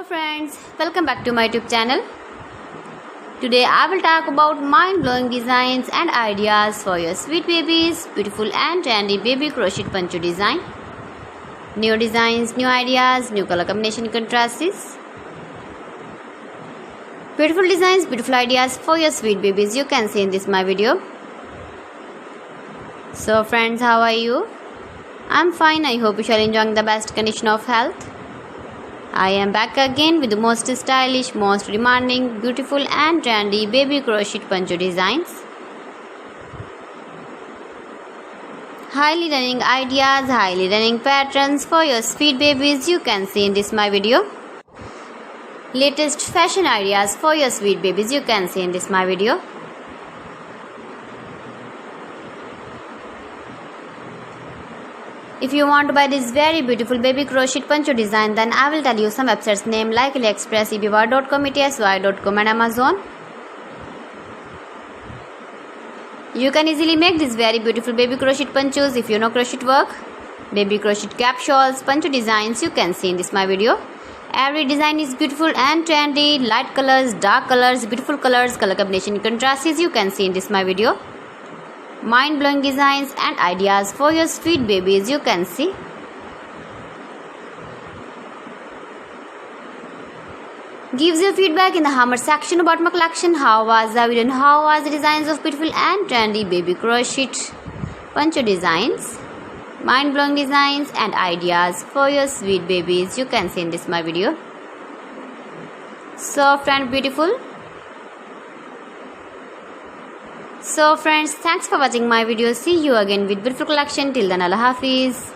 Hello friends, welcome back to my YouTube channel. Today I will talk about mind-blowing designs and ideas for your sweet babies, beautiful and trendy baby crochet poncho design. New designs, new ideas, new color combination contrasts. Beautiful designs, beautiful ideas for your sweet babies you can see in this my video. So friends, how are you? I'm fine. I hope you shall enjoying the best condition of health. I am back again with the most stylish, most demanding, beautiful and trendy baby crochet poncho designs. Highly running ideas, highly running patterns for your sweet babies you can see in this my video. Latest fashion ideas for your sweet babies you can see in this my video. If you want to buy this very beautiful baby crochet poncho design, then I will tell you some websites name like AliExpress, eBay.com, ETSY.com and Amazon. You can easily make this very beautiful baby crochet ponchos if you know crochet work. Baby crochet cap shawls, poncho designs you can see in this my video. Every design is beautiful and trendy, light colors, dark colors, beautiful colors, color combination contrasts you can see in this my video. Mind-blowing designs and ideas for your sweet babies you can see. Gives your feedback in the comment section about my collection. How was the video and how was the designs of beautiful and trendy baby crochet poncho designs. Mind-blowing designs and ideas for your sweet babies you can see in this my video. Soft and beautiful. So friends, thanks for watching my video. See you again with beautiful collection. Till then, Allah Hafiz.